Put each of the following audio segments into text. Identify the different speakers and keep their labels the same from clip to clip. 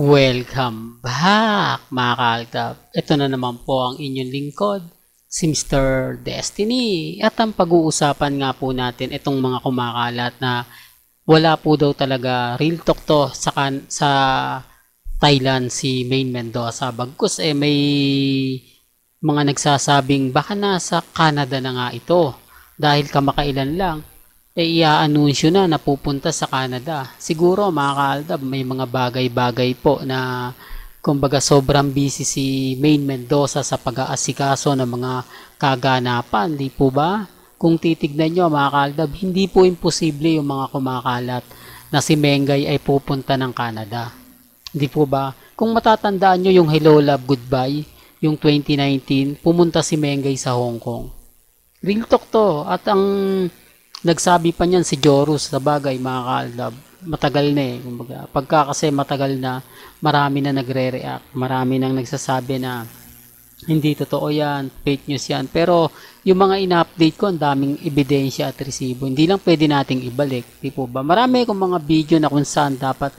Speaker 1: Welcome back mga kaaldab. Ito na naman po ang inyong lingkod, si Mr. Destiny. At ang pag-uusapan nga po natin itong mga kumakalat na wala po daw talaga real talk to sa Thailand si Maine Mendoza. Bagkus may mga nagsasabing baka nasa Canada na nga ito dahil kamakailan lang iaanunsyo na napupunta sa Canada. Siguro mga kaaldab may mga bagay-bagay po na kumbaga sobrang busy si Maine Mendoza sa pag-aasikaso ng mga kaganapan, di po ba? Kung titignan nyo mga kaaldab, hindi po imposible yung mga kumakalat na si Mengay ay pupunta ng Canada. Di po ba? Kung matatandaan nyo yung Hello Love Goodbye, yung 2019, pumunta si Mengay sa Hong Kong. Real talk to. At ang nagsabi pa niyan si Jorus sa bagay mga kaaldab. Matagal na kumbaga. Pagka kasi matagal na, marami na nagre-react. Marami nang nagsasabi na hindi totoo yan, fake news yan. Pero yung mga ina-update ko, ang daming ebidensya at resibo. Hindi lang pwede nating ibalik. Di po ba? Marami akong mga video na kung saan dapat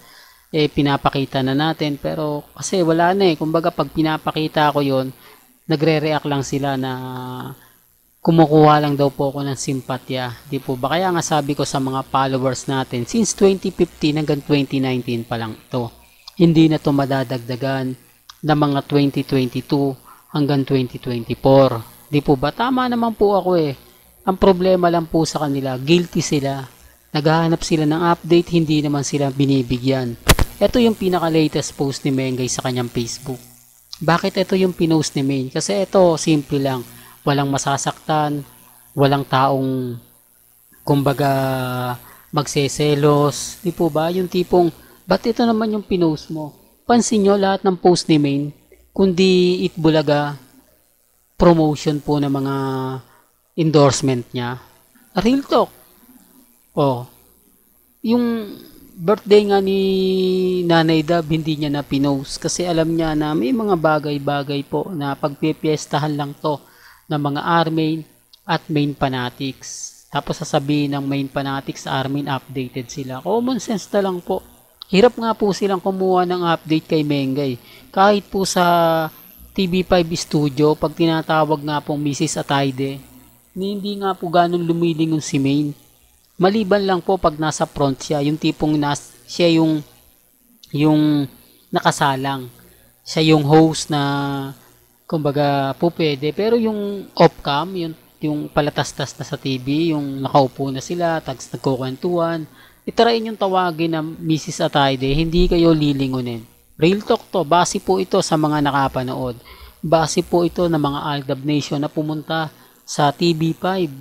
Speaker 1: pinapakita na natin. Pero kasi wala na Kumbaga pag pinapakita ko yon, nagre-react lang sila na kumukuha lang daw po ako ng simpatya. Di po ba? Kaya nga sabi ko sa mga followers natin, since 2015 hanggang 2019 pa lang ito. Hindi na ito madadagdagan na mga 2022 hanggang 2024. Di po ba? Tama naman po ako Ang problema lang po sa kanila, guilty sila. Naghahanap sila ng update, hindi naman sila binibigyan. Ito yung pinaka-latest post ni Mengay sa kanyang Facebook. Bakit ito yung pinost ni Maine? Kasi ito, simple lang. Walang masasaktan, walang taong kumbaga magseselos, di po ba? Yung tipong, ba't ito naman yung pinost mo? Pansin nyo lahat ng post ni Maine, kundi Itbulaga, promotion po ng mga endorsement niya. Real talk. Yung birthday nga ni Nanay Dab, hindi niya na pinost kasi alam niya na may mga bagay-bagay po na pagpipiestahan lang to ng mga Armain at Main Fanatics. Tapos sasabihin ng Main Fanatics, Armain updated sila. Common sense na lang po. Hirap nga po silang kumuha ng update kay Mengay. Kahit po sa TV5 Studio, pag tinatawag nga pong Mrs. Atayde, hindi nga po ganun lumilingon si Main. Maliban lang po pag nasa front siya, yung tipong siya yung nakasalang. Siya yung host na kumbaga po pwede, pero yung off-cam, yung palatastas na sa TV, yung nakaupo na sila, nagkukwentuhan, itarain yung tawagin na Mrs. Atayde, hindi kayo lilingunin. Real talk to, base po ito sa mga nakapanood. Base po ito ng mga Aldab Nation na pumunta sa TV5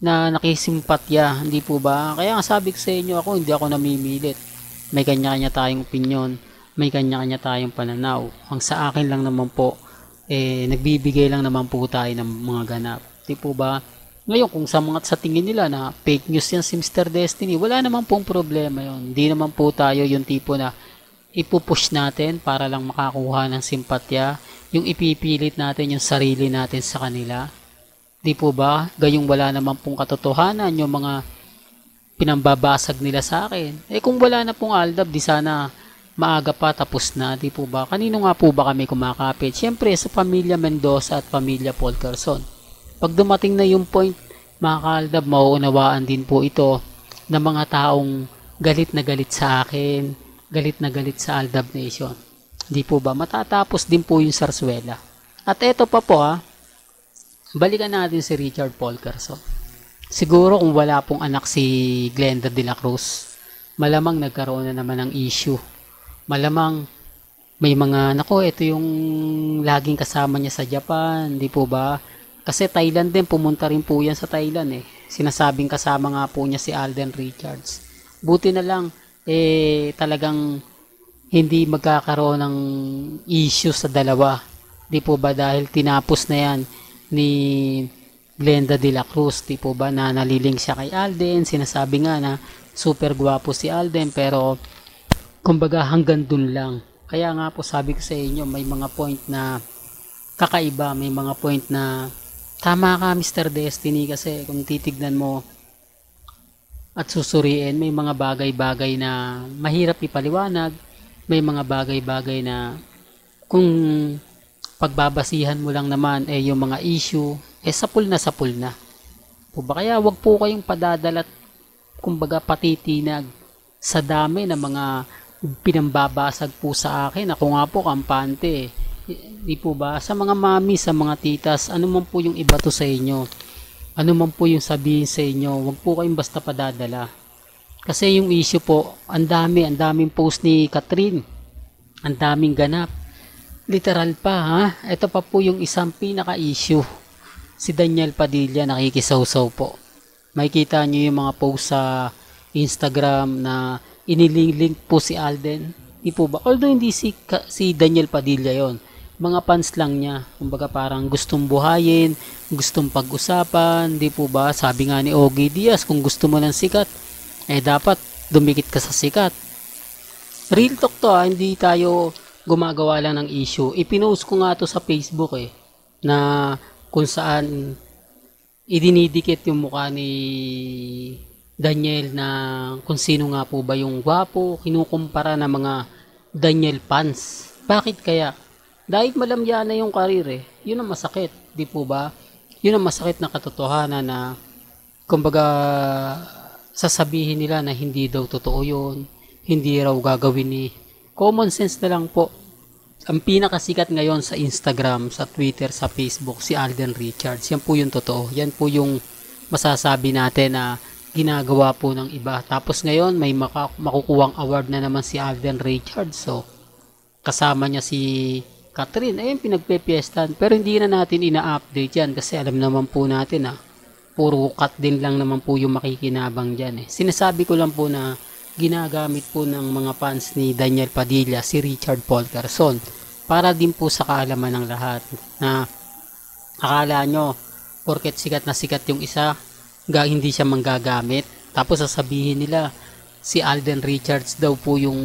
Speaker 1: na nakisimpatya, hindi po ba? Kaya nga sabi ko sa inyo, hindi ako namimilit. May kanya-kanya tayong opinion, may kanya-kanya tayong pananaw. Ang sa akin lang naman po, nagbibigay lang naman po tayo ng mga ganap. Di po ba? Ngayon, kung sa tingin nila na fake news yan si Mr. Destiny, wala naman pong problema yon. Hindi naman po tayo yung tipo na ipupush natin para lang makakuha ng simpatya, yung ipipilit natin yung sarili natin sa kanila. Di po ba? Gayong wala naman pong katotohanan yung mga pinambabasag nila sa akin. Kung wala na pong Aldab, di sana maaga pa tapos na, di po ba? Kanino nga po ba kami kumakapit? Siyempre sa pamilya Mendoza at pamilya Polcarson. Pag dumating na yung point, mga kaaldab, mauunawaan din po ito ng mga taong galit na galit sa akin, galit na galit sa Aldab Nation. Di po ba? Matatapos din po yung sarswela. At eto pa po balikan natin si Richard Polcarson. Siguro kung wala pong anak si Glenda de la Cruz, malamang nagkaroon na naman ng issue. Malamang may mga, ito yung laging kasama niya sa Japan, di po ba? Kasi Thailand din, pumunta rin po yan sa Thailand Sinasabing kasama nga po niya si Alden Richards. Buti na lang, talagang hindi magkakaroon ng issue sa dalawa. Di po ba? Dahil tinapos na yan ni Glenda de la Cruz, di po ba? Na naliling siya kay Alden, sinasabi nga na super gwapo si Alden, pero kumbaga hanggang dun lang. Kaya nga po sabi ko sa inyo, may mga point na kakaiba, may mga point na tama ka Mr. Destiny kasi kung titignan mo at susuriin, may mga bagay-bagay na mahirap ipaliwanag, may mga bagay-bagay na kung pagbabasihan mo lang naman yung mga issue, sapul na sapul na. Po ba kaya wag po kayong padadala at kumbaga patitinag sa dami ng mga pinambabasag po sa akin. Ako nga po kampante. Di po ba? Sa mga mami, sa mga titas, ano man po yung iba to sa inyo. Ano man po yung sabihin sa inyo, wag po kayong basta padadala. Kasi yung issue po, ang daming post ni Catherine. Ang daming ganap. Literal pa ha. Ito pa po yung isang pinaka-issue. Si Daniel Padilla nakikisaw-saw po. Makikita nyo yung mga post sa Instagram na inilink po si Alden. Di po ba? Although hindi si Daniel Padilla yon, mga fans lang niya. Kumbaga parang gustong buhayin, gustong pag-usapan. Di po ba? Sabi nga ni Ogie Diaz, kung gusto mo ng sikat, dapat dumikit ka sa sikat. Real talk to hindi tayo gumagawa lang ng issue. Ipinost ko nga to sa Facebook na kung saan idinidikit yung mukha ni Daniel na kung sino nga po ba yung gwapo, kinukumpara ng mga Daniel fans. Bakit kaya? Dahil malamya na yung karir Yun ang masakit, di po ba? Yun ang masakit na katotohanan na kumbaga sasabihin nila na hindi daw totoo yun, hindi raw gagawin ni common sense na lang po. Ang pinakasikat ngayon sa Instagram, sa Twitter, sa Facebook, si Alden Richards. Yan po yung totoo. Yan po yung masasabi natin na ginagawa po ng iba. Tapos ngayon, may makukuwang award na naman si Alden Richards. So, kasama niya si Catherine. Ayun, pinagpepiestan. Pero hindi na natin ina-update yan kasi alam naman po natin puro cut din lang naman po yung makikinabang dyan Sinasabi ko lang po na ginagamit po ng mga fans ni Daniel Padilla si Richard Polcarson para din po sa kaalaman ng lahat na akala nyo porket sikat na sikat yung isa hindi siya manggagamit, tapos sasabihin nila si Alden Richards daw po yung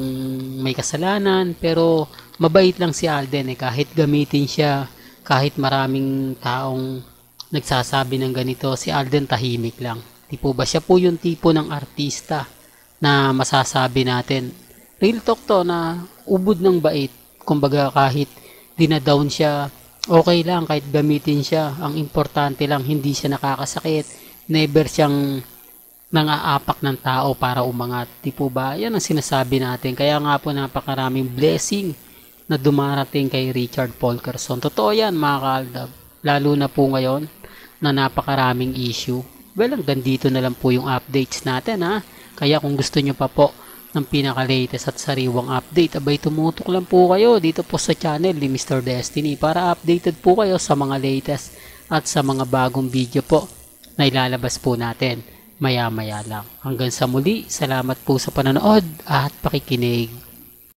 Speaker 1: may kasalanan, pero mabait lang si Alden kahit gamitin siya, kahit maraming taong nagsasabi ng ganito, si Alden tahimik lang. Di po ba siya po yung tipo ng artista na masasabi natin real talk to na ubod ng bait. Kumbaga kahit dinadown siya, okay lang kahit gamitin siya, ang importante lang hindi siya nakakasakit, never siyang nang-aapak ng tao para umangat. Di po ba? Yan ang sinasabi natin. Kaya nga po napakaraming blessing na dumarating kay Richard Polcarson. Totoo yan mga kaaldab, lalo na po ngayon na napakaraming issue. Well, hanggang dito na lang po yung updates natin Kaya kung gusto nyo pa po ng pinaka-latest at sariwang update, abay tumutok lang po kayo dito po sa channel ni Mr. Destiny para updated po kayo sa mga latest at sa mga bagong video po na ilalabas po natin maya-maya lang. Hanggang sa muli, salamat po sa panonood at pakikinig.